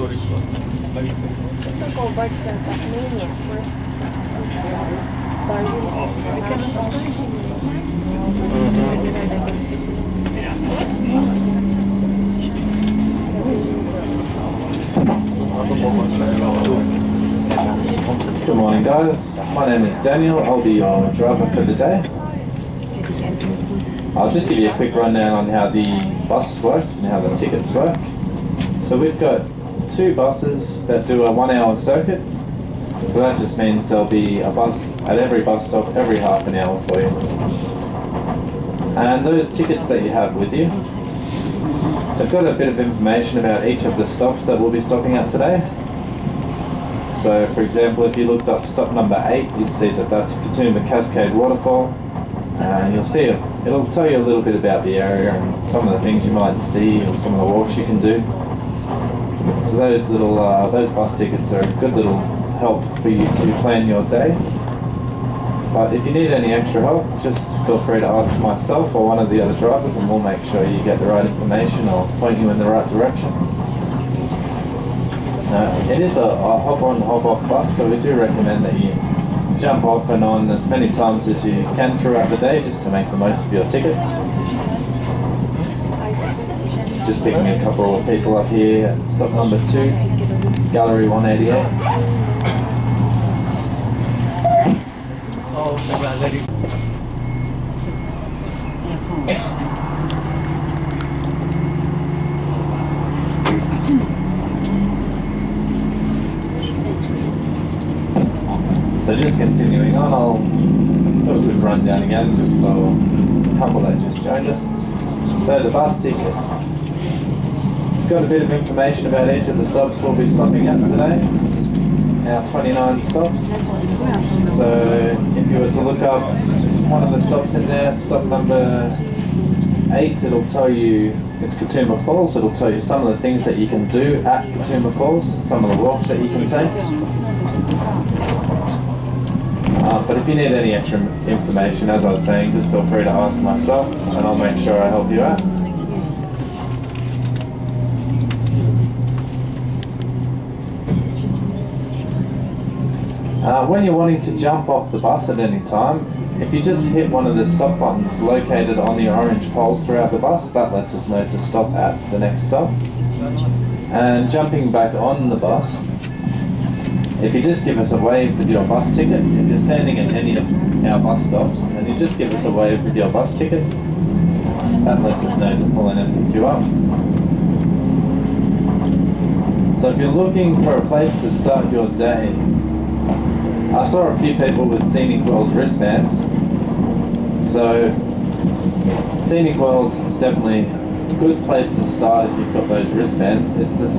Такого бачите, так нині ми Good morning guys, my name is Daniel, I'll be your driver for today. I'll just give you a quick rundown on how the bus works and how the tickets work. So we've got two buses that do a 1 hour circuit. So that just means there'll be a bus at every bus stop every half an hour for you. And those tickets that you have with you, they've got a bit of information about each of the stops that we'll be stopping at today. So for example, if you looked up stop number 8, you'd see that that's Katoomba Cascade Waterfall. And you'll see it'll tell you a little bit about the area and some of the things you might see and some of the walks you can do. So those little those bus tickets are a good little help for you to plan your day. But if you need any extra help, just feel free to ask myself or one of the other drivers and we'll make sure you get the right information or point you in the right direction. It is a hop on, hop off bus, so we do recommend that you jump off and on as many times as you can throughout the day just to make the most of your ticket. Just picking a couple of people up here at stop number 2, Gallery 188. So just continuing on, I'll do a quick rundown again just for a couple that just joined us. So the bus tickets, it's got a bit of information about each of the stops we'll be stopping at today. Our 29 stops. So if you were to look up one of the stops in there, stop number 8, it'll tell you it's Katoomba Falls. It'll tell you some of the things that you can do at Katoomba Falls, some of the walks that you can take. But if you need any extra information, as I was saying, just feel free to ask myself and I'll make sure I help you out. When you're wanting to jump off the bus at any time, if you just hit one of the stop buttons located on the orange poles throughout the bus, that lets us know to stop at the next stop. And jumping back on the bus, if you just give us a wave with your bus ticket, if you're standing at any of our bus stops and you just give us a wave with your bus ticket, that lets us know to pull in and pick you up. So if you're looking for a place to start your day, I saw a few people with Scenic World wristbands. So Scenic World is definitely a good place to start if you've got those wristbands. It's the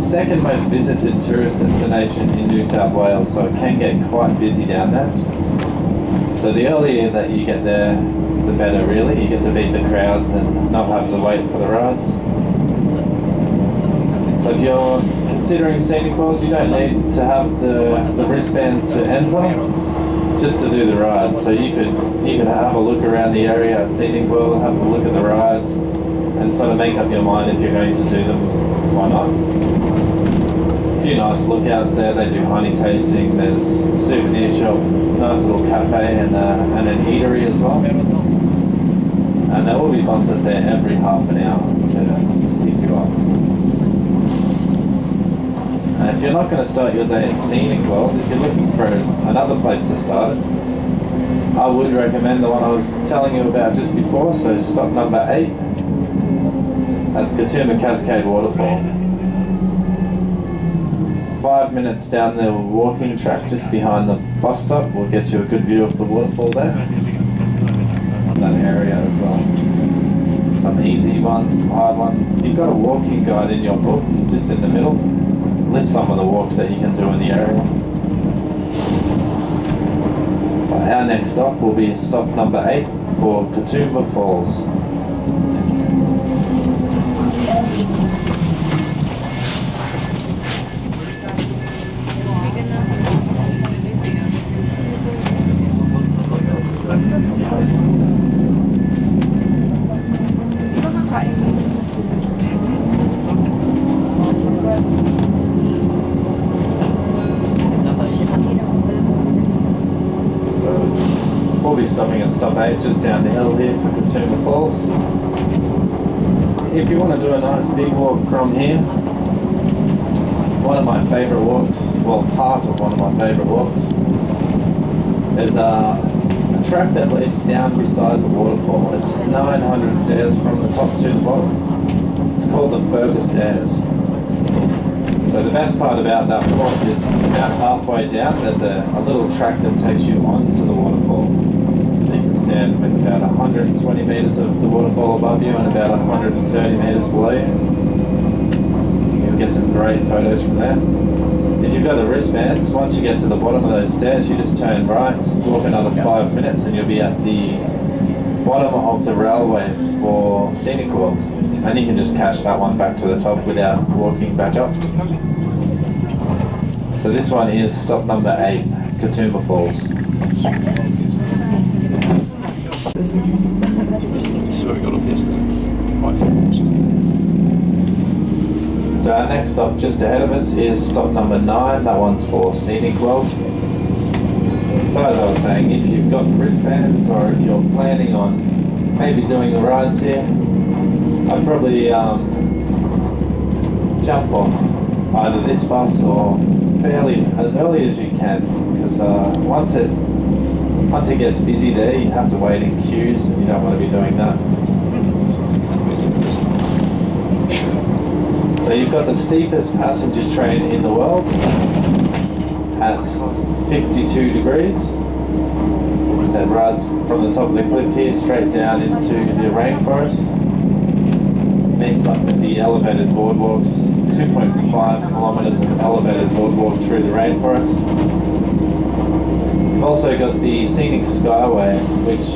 second most visited tourist destination in New South Wales, so it can get quite busy down there. So the earlier that you get there, the better really. You get to beat the crowds and not have to wait for the rides. So if you're considering Scenic World, you don't need to have the wristband to enter, just to do the rides. So you could have a look around the area at Scenic World, have a look at the rides, and sort of make up your mind if you're going to do them, why not. A few nice lookouts there. They do honey tasting, there's a souvenir shop, nice little cafe and an eatery as well. And there will be buses there every half an hour to pick you up. And if you're not going to start your day at Scenic World, if you're looking for another place to start it, I would recommend the one I was telling you about just before, so stop number 8. That's Katoomba Cascade Waterfall. 5 minutes down the walking track just behind the bus stop will get you a good view of the waterfall there. That area as well. Some easy ones, some hard ones. You've got a walking guide in your book, just in the middle. List some of the walks that you can do in the area. But our next stop will be stop number 8 for Katoomba Falls. stop 8 just down the hill here for Katoomba Falls. If you want to do a nice big walk from here, one of my favourite walks, well part of one of my favourite walks, there's a track that leads down beside the waterfall. It's 900 stairs from the top to the bottom. It's called the Fergus Stairs. So the best part about that walk is about halfway down there's a little track that takes you onto the waterfall. So you can stand with about 120 metres of the waterfall above you and about 130 metres below you. You'll get some great photos from there. If you've got the wristbands, once you get to the bottom of those stairs, you just turn right, walk another 5 minutes and you'll be at the bottom of the railway for Scenic World. And you can just catch that one back to the top without walking back up. So this one is stop number 8, Katoomba Falls. This is where we got off yesterday. 5 minutes yesterday. So our next stop just ahead of us is stop number 9, that one's for Scenic World. So as I was saying, if you've got wristbands or if you're planning on maybe doing the rides here, I'd probably jump off either this bus or fairly as early as you can, because once it gets busy there, you have to wait in queues and you don't want to be doing that. So you've got the steepest passenger train in the world at 52 degrees. That rides from the top of the cliff here straight down into the rainforest. Meets up with the elevated boardwalks, 2.5 kilometres of elevated boardwalk through the rainforest. You've also got the Scenic Skyway, which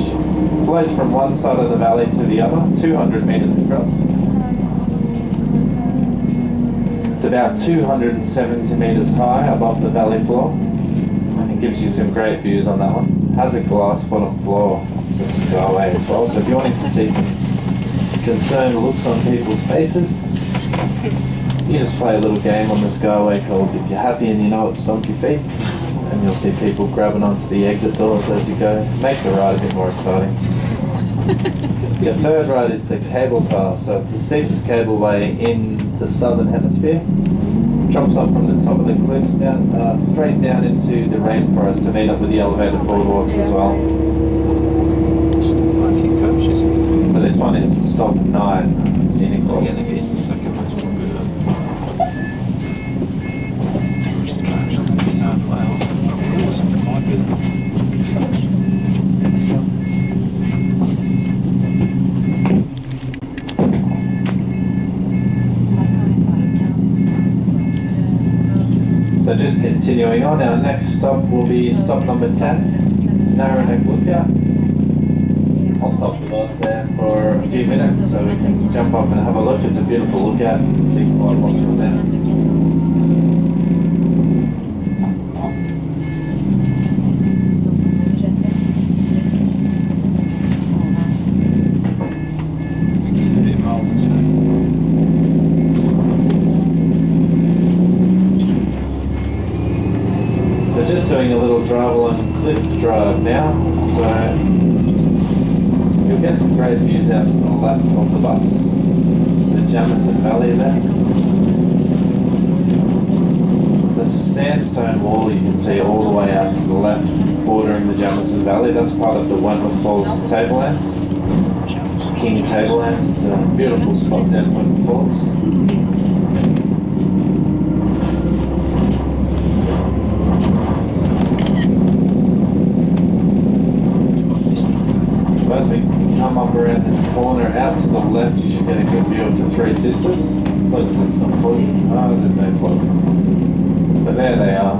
floats from one side of the valley to the other, 200 metres across. It's about 270 metres high above the valley floor and gives you some great views on that one. Has a glass bottom floor, the Skyway as well, so if you're wanting to see some concerned looks on people's faces, you just play a little game on the Skyway called If You're Happy and You Know It, Stomp Your Feet, and you'll see people grabbing onto the exit doors as you go. Makes the ride a bit more exciting. The third ride is the cable car, so it's the steepest cableway in the southern hemisphere. Drops off from the top of the cliffs down, straight down into the rainforest to meet up with the elevated boardwalks as well. So this one is stop 9, Scenic World. Yeah, I think it is the second most popular tourist attraction in South Wales. It might be that. So just continuing on, our next stop will be stop number 10, Narrowneck Lookout. I'll stop the bus there for a few minutes so we can jump up and have a look. It's a beautiful lookout, you can see quite a lot from there. It's a bit mild today. So just doing a little drive along Cliff Drive now. So you'll get some great views out to the left of the bus. The Jamison Valley there. The sandstone wall you can see all the way out to the left bordering the Jamison Valley. That's part of the Wentworth Falls Tablelands. King Tablelands. It's a beautiful spot down at Wentworth Falls. As we come up around this corner, out to the left, you should get a good view of the Three Sisters. As long as it's not flooding. Oh, there's no flood. So there they are,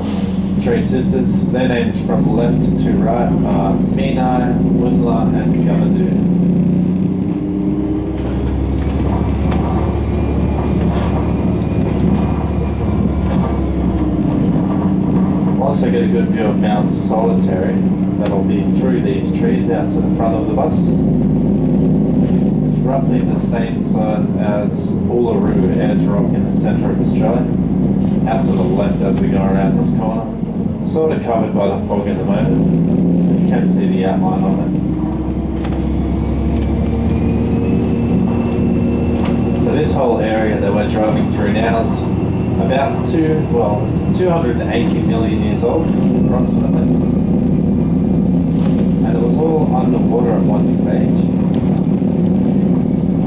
Three Sisters. Their names from left to right are Menai, Wimla and Gamadoo. Also get a good view of Mount Solitary. That'll be through these trees out to the front of the bus. It's roughly the same size as Uluru Ayers Rock in the centre of Australia. Out to the left as we go around this corner. Sort of covered by the fog at the moment. You can see the outline of it. whole area that we're driving through now is about it's 280 million years old, approximately. And it was all underwater at one stage,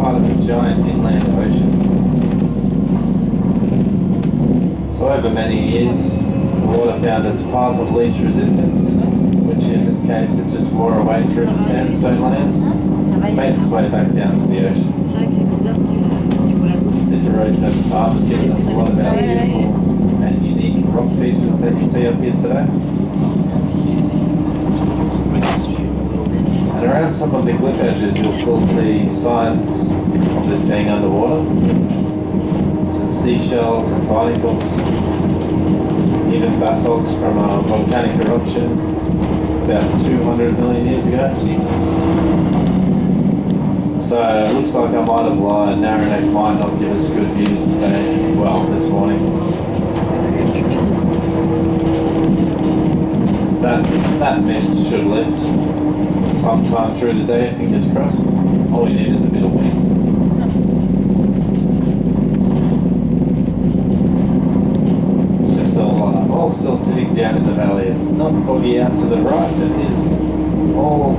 part of a giant inland ocean. So over many years, the water found its path of least resistance, which in this case it just wore away through the sandstone lands, made its way back down to the ocean. C'est vrai que c'est bizarre que This erosion over time has given us a lot of our beautiful and unique rock features that you see up here today. And around some of the cliff edges you'll still see signs of this being underwater. Some seashells and barnacles, even basalts from a volcanic eruption about 200 million years ago. So it looks like I might have lied. Narranek might not give us good news today, well, this morning. That mist should lift sometime through the day, fingers crossed. All we need is a bit of wind. It's just all still sitting down in the valley. It's not foggy out to the right, it is all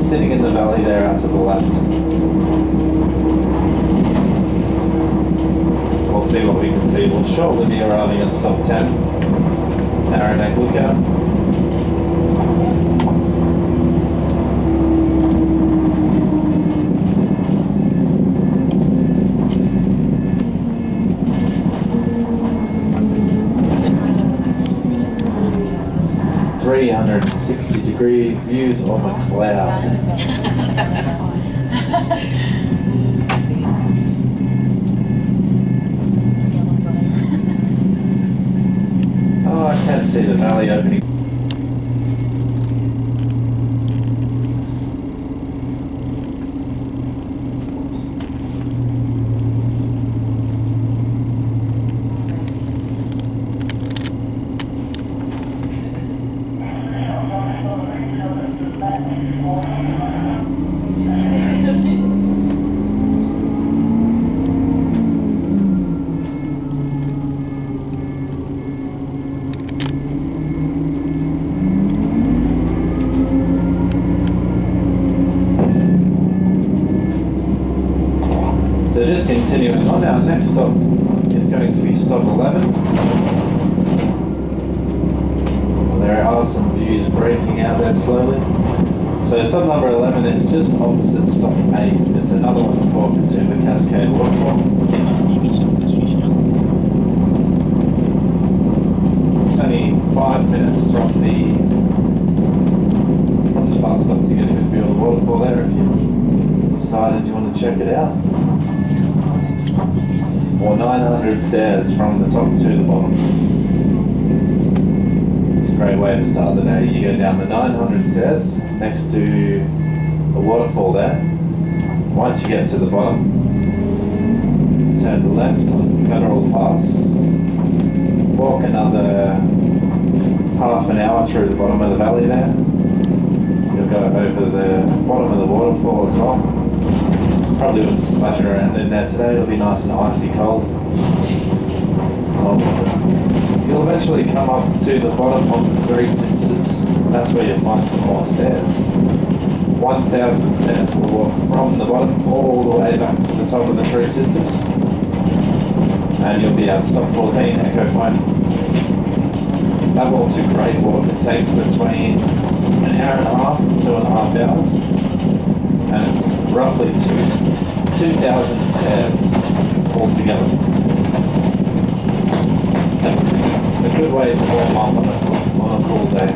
sitting in the valley there out to the left. We'll see what we can see. We'll shortly be arriving at stop 10, Narranek Lookout. .360-degree views of a cloud. Oh, I can't see the valley opening. So just continuing on, our next stop is going to be stop 11. There are some views breaking out there slowly. So stop number 11 is just opposite stop 8. It's another one for Katoomba Cascade Waterfall. Only 5 minutes from the bus stop to get a good view of the waterfall there if you decided you want to check it out. Or 900 stairs from the top to the bottom. It's a great way to start the day. You go down the 900 stairs next to a waterfall there. Once you get to the bottom, turn left on Federal Pass. Walk another half an hour through the bottom of the valley there. You'll go over the bottom of the waterfall as well. Probably wouldn't splash around in there today, it'll be nice and icy cold. You'll eventually come up to the bottom of the Three Sisters. That's where you'll find some more stairs. 1,000 stairs will walk from the bottom all the way back to the top of the Three Sisters. And you'll be at stop 14, Echo Point. That walk's a great walk. It takes between an hour and a half to 2.5 hours. And it's roughly 2,000 stairs altogether. A good way to warm up on a cool day.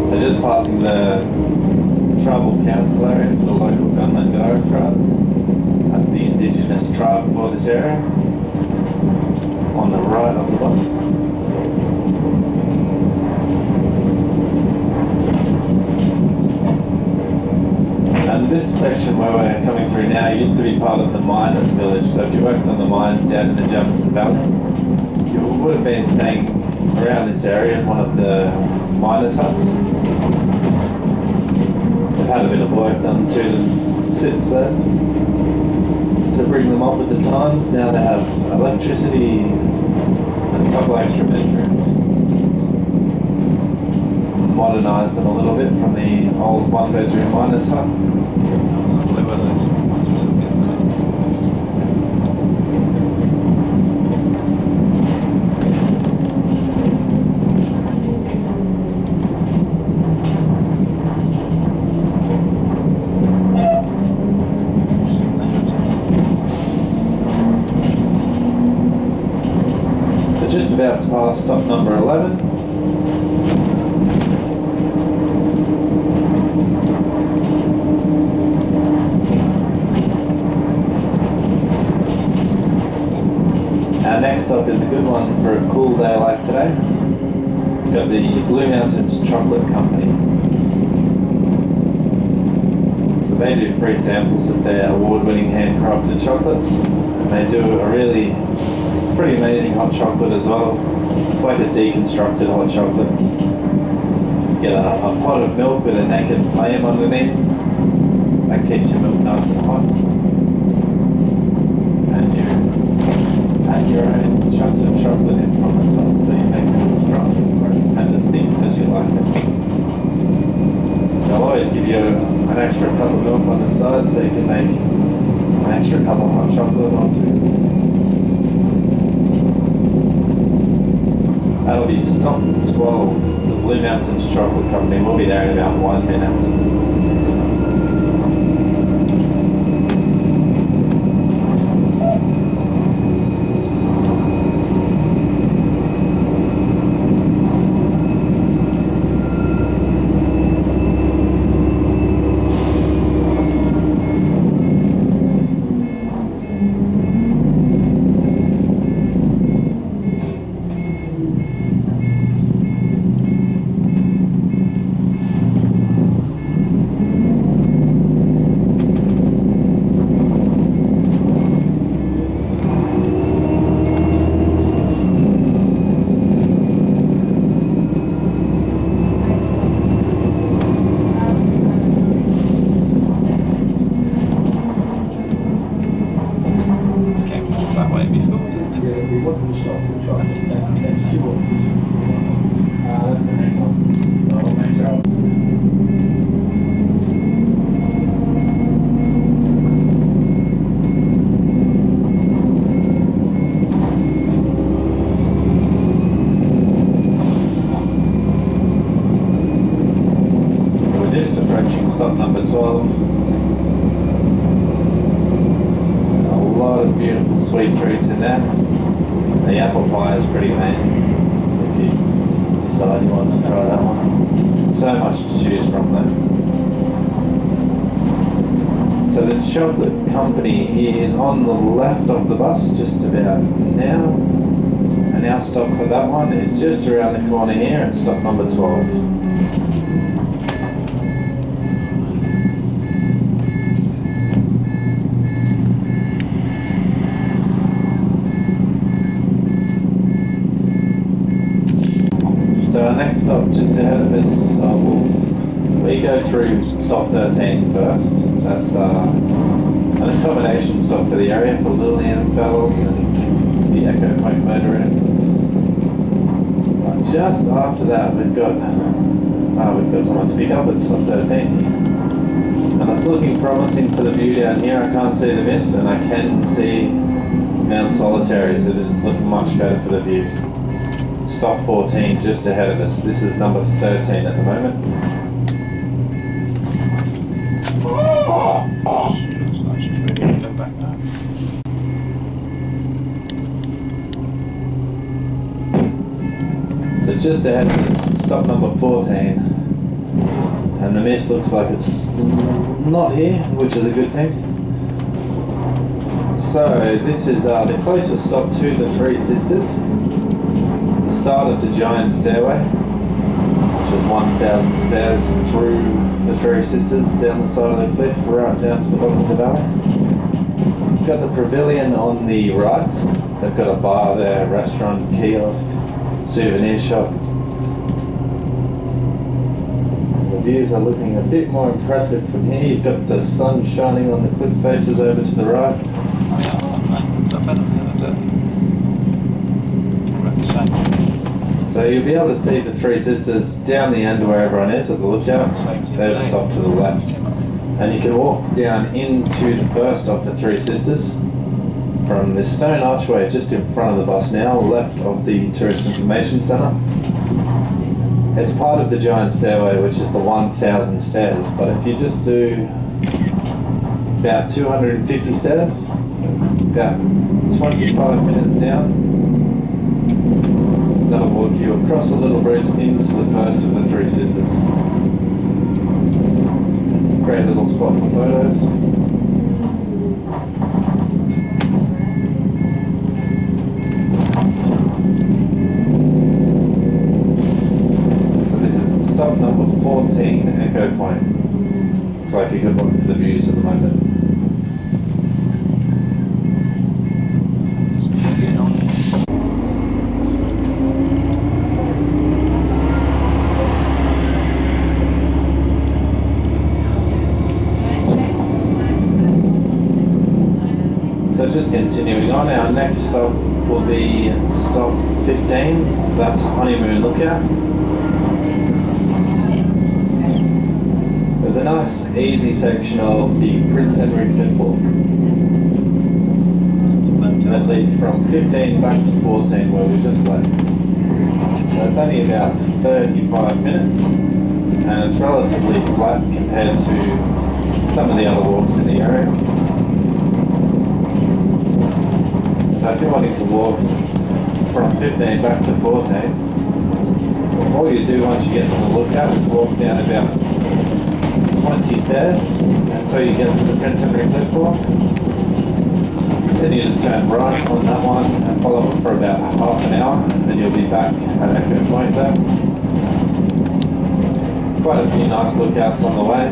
So just passing the tribal council area for the local Gunlangara tribe. That's the indigenous tribe for this area. On the right of the bus. mines down in the Jefferson Valley. You would have been staying around this area in one of the miners' huts. They've had a bit of work done to them since then to bring them up with the times. Now they have electricity and a couple extra bedrooms. Modernised them a little bit from the old one-bedroom miners' hut. I believe one of those ones was up, isn't it? So just about to pass stop number 11. Our next stop is a good one for a cool day like today. We've got the Blue Mountains Chocolate Company. So they do free samples of their award-winning handcrafted chocolates. And they do a really pretty amazing hot chocolate as well. It's like a deconstructed hot chocolate. You get a pot of milk with a naked flame underneath. That keeps your milk nice and hot. And you add your own chunks of chocolate in from the top, so you make it as strong and as thick as you like it. They'll always give you an extra cup of milk on the side, so you can make an extra cup of hot chocolate or two. That'll be stop 12, the Blue Mountains Chocolate Company. We'll be there in about 1 minute. Stop number 12. A lot of beautiful sweet fruits in there. The apple pie is pretty amazing if you decide you want to try that one. So much to choose from there. So the chocolate company is on the left of the bus just about now. And our stop for that one is just around the corner here at stop number 12. So our next stop just ahead of us, we go through stop 13 first. That's an accommodation stop for the area for Lilienfels and the Echo Point Motor Inn. But just after that we've got someone to pick up at stop 13. And it's looking promising for the view down here. I can't see the mist and I can see Mount Solitary, so this is looking much better for the view. Stop 14 just ahead of us. This is number 13 at the moment. Looks like she's ready to go back now. So just ahead of us, stop number 14. And the mist looks like it's not here, which is a good thing. So this is the closest stop to the Three Sisters. Start of the giant stairway, which is 1,000 stairs through the Three Sisters, down the side of the cliff, right down to the bottom of the valley. got the pavilion on the right. They've got a bar there, restaurant, kiosk, souvenir shop. The views are looking a bit more impressive from here. You've got the sun shining on the cliff faces over to the right. Oh, yeah, so I've had it the other day. Right, the same. So you'll be able to see the Three Sisters down the end where everyone is at the lookout. They're just off to the left. And you can walk down into the first of the Three Sisters from this stone archway just in front of the bus now, left of the Tourist Information Centre. It's part of the giant stairway, which is the 1,000 stairs, but if you just do about 250 stairs, about 25 minutes down, that'll walk you across a little bridge into the first of the Three Sisters. Great little spot for photos. So this is stop number 14, Echo Point. Looks like a good one for the views at the moment. Getting on there. So just continuing on, our next stop will be stop 15, that's Honeymoon Lookout. There's a nice easy section of the Prince Henry Cliff Walk that leads from 15 back to 14 where we just left. So it's only about 35 minutes and it's relatively flat compared to some of the other walks in the area. So if you're wanting to walk from 15 back to 14, all you do once you get to the lookout is walk down about 20 stairs until you get to the Prince Henry Cliff Walk. Then you just turn right on that one and follow it for about half an hour, and then you'll be back at Echo Point there. Quite a few nice lookouts on the way.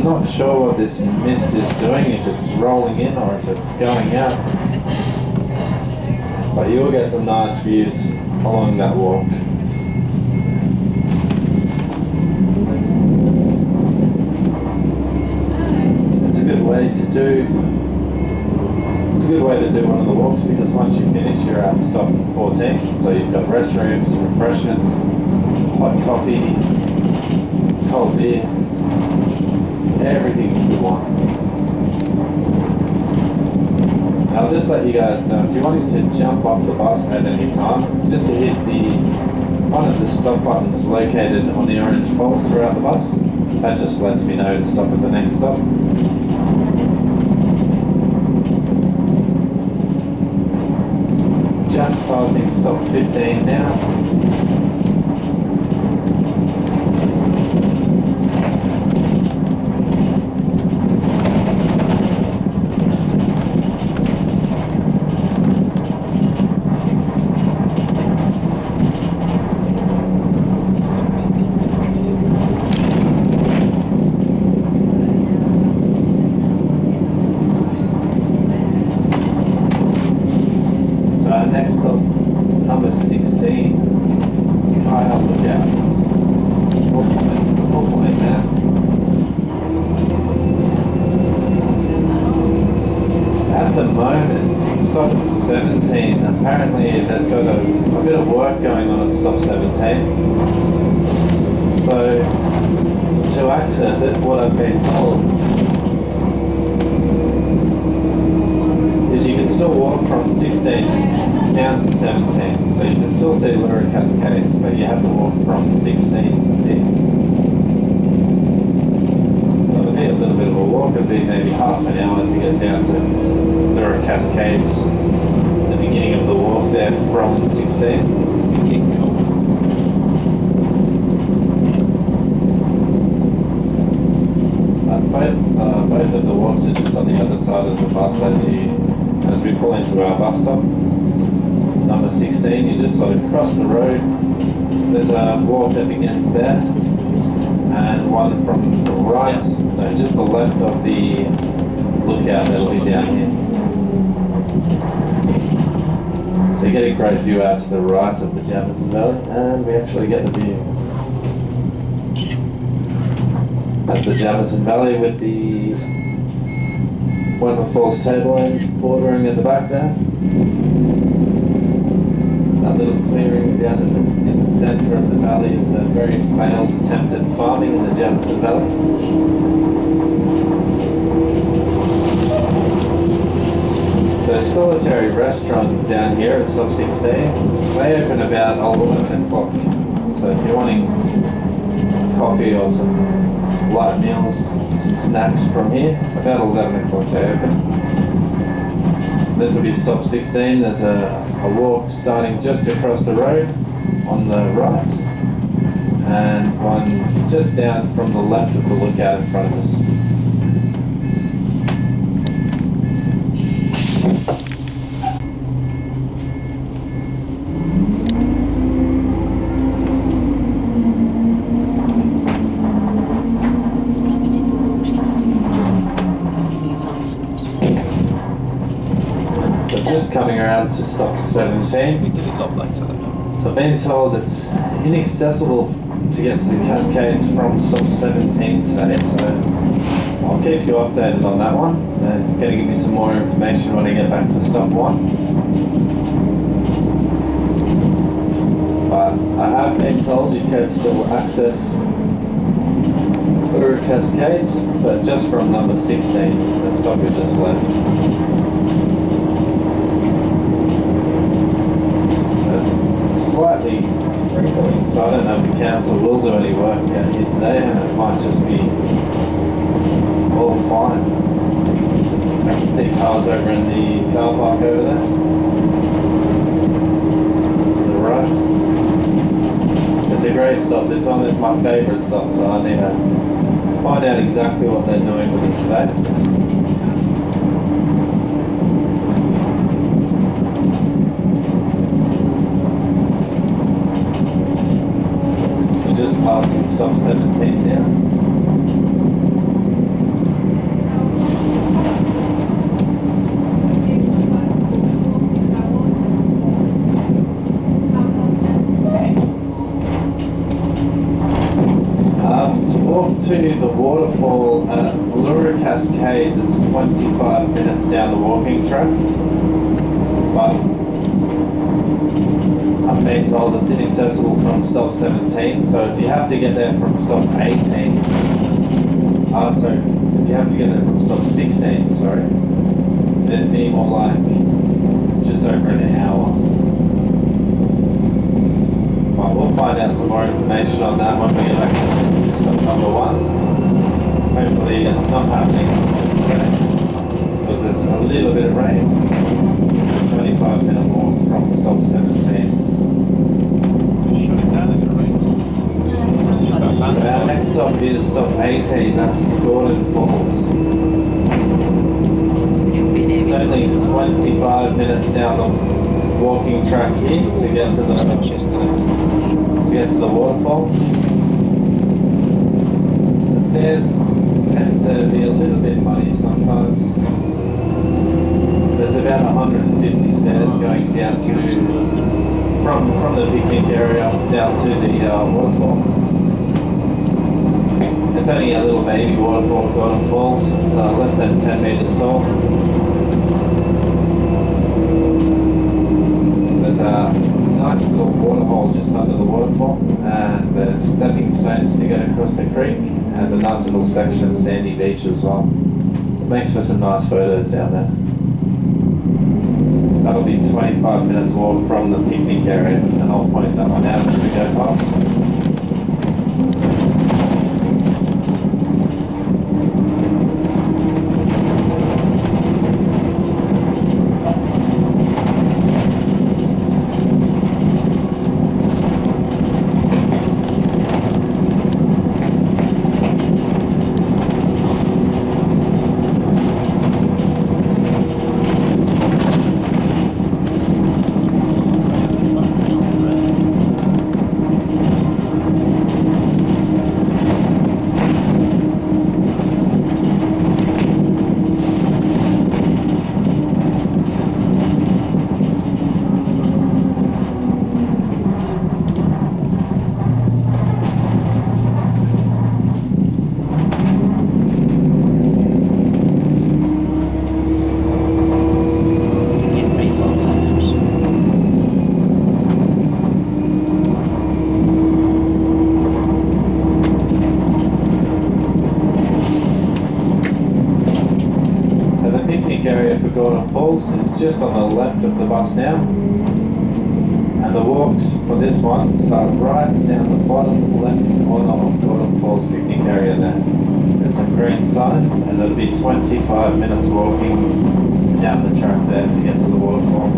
Not sure what this mist is doing, if it's rolling in or if it's going out. But you'll get some nice views along that walk. It's a good way to do one of the walks because once you finish you're at stop 14. So you've got restrooms, refreshments, hot coffee, cold beer. Everything you want. I'll just let you guys know, if you're wanting to jump off the bus at any time, just to hit one of the stop buttons located on the orange poles throughout the bus. That just lets me know to stop at the next stop. Just passing stop 15 now. Next up, number 16, Kyle Lookout. Full point there. At the moment, stop 17. Apparently, there's got a bit of work going on at stop 17. So, to access it, what I've been told is you can still walk from 16 down to 17, so you can still see Lura Cascades, but you have to walk from 16 to see. So it'll be a little bit of a walk, it'll be maybe half an hour to get down to Lura Cascades, the beginning of the walk there from 16. Both of the walks are just on the other side of the bus as we pull into our bus stop. Number 16, you just sort of cross the road. There's a walk that begins there, and one from the right, no, just the left of the lookout that'll be down here. So you get a great view out to the right of the Jamison Valley, and we actually get the view. That's the Jamison Valley with the Wentworth Falls Tablelands bordering at the back there. That little clearing down in the centre of the valley is the very failed attempt at farming in the Jamison Valley. So Solitary Restaurant down here at Stop 16, they open about 11 o'clock. So if you're wanting coffee or some light meals, some snacks from here, about 11 o'clock they open. This will be Stop 16. There's a walk starting just across the road on the right, and one just down from the left of the lookout in front of us. So just coming around to Stop 17. We did it a lot later than that. So I've been told it's inaccessible to get to the Cascades from Stop 17 today, so I'll keep you updated on that one. And going to give me some more information when I get back to Stop 1. But I have been told you can still access Uru Cascades, but just from number 16, the stop we just left. Slightly sprinkling, so I don't know if the council will do any work down here today, and it might just be all fine. I can see cars over in the car park over there. To the right. It's a great stop. This one is my favourite stop, so I need to find out exactly what they're doing with it today. Passing Stop 17 now. To walk to the waterfall at Uru Cascades, it's 25 minutes down the walking track. But I've been told it's inaccessible from Stop 17, so if you have to get there from Stop 18, so if you have to get there from Stop 16, sorry, it'd be more like just over an hour. But we'll find out some more information on that when we get back to Stop number 1. Hopefully it's not happening today, because there's a little bit of rain. 25-minute walk from Stop 17. Shut it down in the rain. It's just that So our next stop is Stop 18, that's Gordon Falls. It's only 25 minutes down the walking track here to get to the waterfall. The stairs tend to be a little bit muddy sometimes. There's about 150 stairs going down to from the picnic area down to the waterfall. It's only a little baby waterfall, Gordon Falls. It's less than 10 meters tall. There's a nice little waterhole just under the waterfall, and there's stepping stones to get across the creek, and a nice little section of sandy beach as well. It makes for some nice photos down there. That'll be 25 minutes walk from the picnic area, and I'll point that one out as we go past. just on the left of the bus now. And the walks for this one start right down the bottom left corner of Gordon Falls picnic area there. There's some green signs and it'll be 25 minutes walking down the track there to get to the waterfall.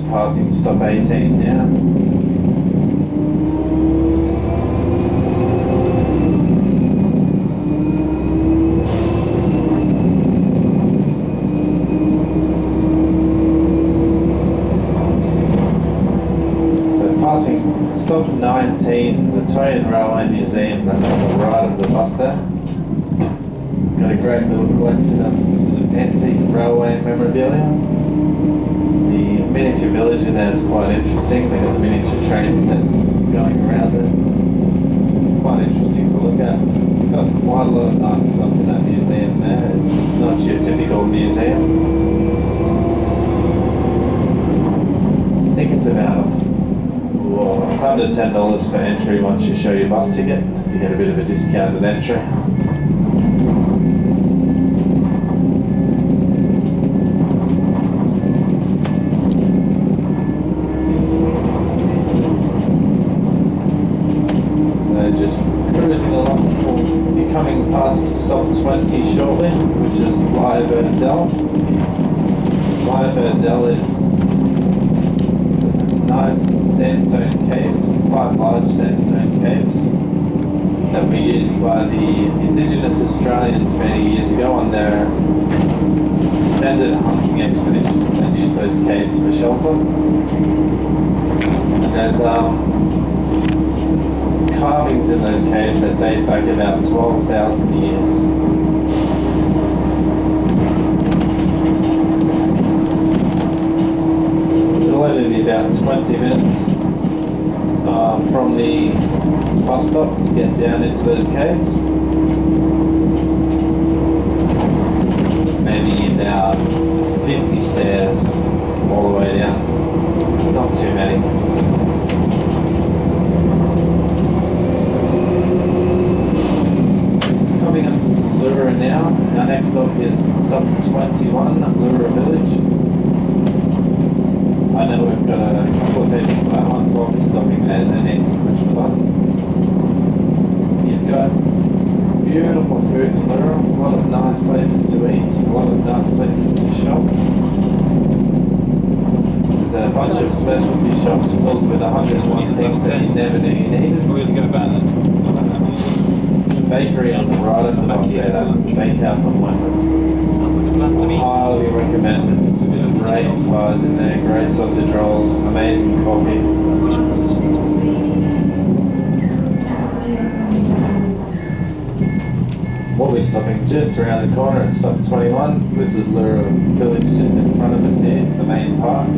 Passing stop 18 now. So passing stop 19, the Victorian Railway Museum, that's on the right of the bus there. Got a great little collection of antique railway memorabilia. The miniature village in there is quite interesting. They've got the miniature train set going around it. Quite interesting to look at. We've got quite a lot of nice stuff in that museum there. It's not your typical museum. I think it's about, it's under $10 for entry once you show your bus ticket. You get a bit of a discounted entry. Coming past stop 20 shortly, which is Lyrebird-Dell. Lyrebird-Dell is nice sandstone caves, quite large sandstone caves that were used by the Indigenous Australians many years ago on their extended hunting expeditions. They used those caves for shelter. And there's carvings in those caves that date back about 12,000 years. It'll only be about 20 minutes from the bus stop to get down into those caves. Maybe about 50 stairs all the way down. Not too many. Coming up to Lura now. Our next stop is stop 21, Lura Village. I know we've got a couple of heading that one, so I'll be stopping there and then to push the button. You've got beautiful food in Lura, a lot of nice places to eat, a lot of nice places to shop. There's a bunch of specialty shops filled with 101 things that you never knew you needed. We'll get about that. Bakery on the right of the bus there, that bakehouse on Wentworth. Sounds like a plan to me. Highly recommend it. Great pies in there, great sausage rolls, amazing coffee. Which one is this? We'll be stopping just around the corner at stop 21. This is Lura Village just in front of us here, the main park.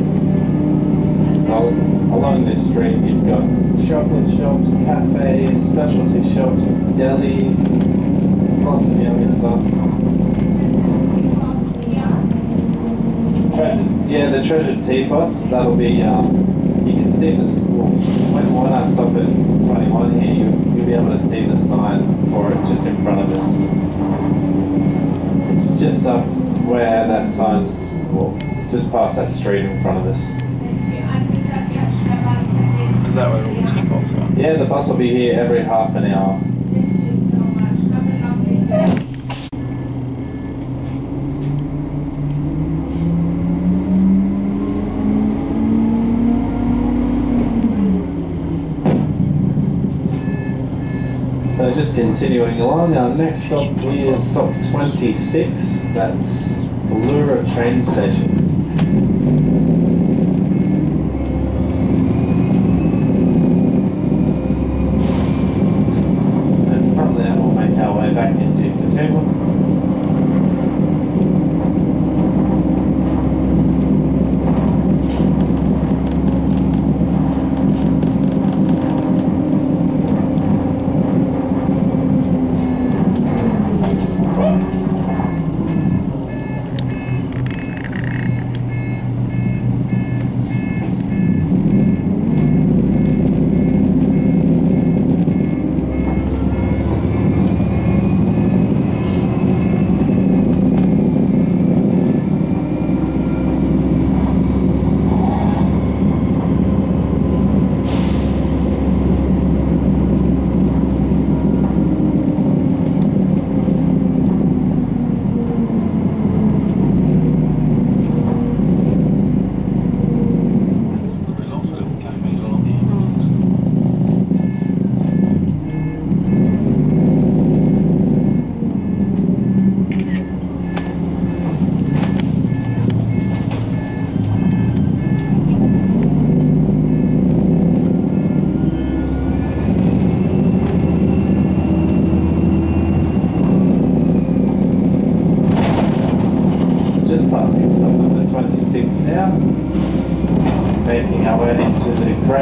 So along this street you've got chocolate shops, cafes, specialty shops, delis, lots of yummy stuff. Yeah, the treasured teapots, that'll be, you can see this, when I stop at 21 here, you'll be able to see the sign for it just in front of us. It's just up where that sign's, well, just past that street in front of us. Is that where all the teapots are? Yeah, the bus will be here every half an hour. So just continuing along, our next stop is stop 26, that's the Lura train station. And from there we'll make our way back into Katoomba.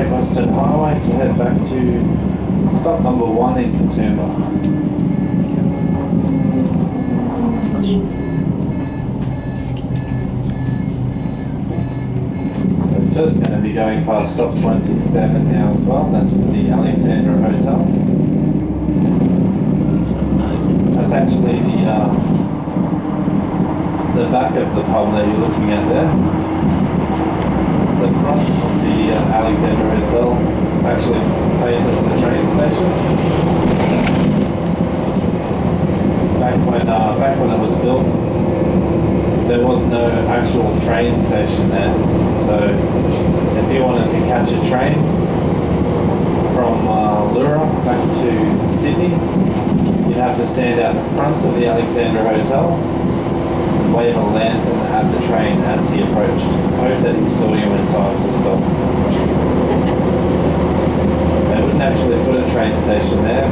Great Western Highway to head back to stop number 1 in Katoomba. So just going to be going past stop 27 now as well. That's for the Alexandra Hotel. That's actually the back of the pub that you're looking at there. The front of the Alexandra Hotel actually faces the train station. Back when it was built, there was no actual train station there. So if you wanted to catch a train from Lura back to Sydney, you'd have to stand out in front of the Alexandra Hotel, wave a lantern at the train as he approached. Hope that he saw you in time to stop. They wouldn't actually put a train station there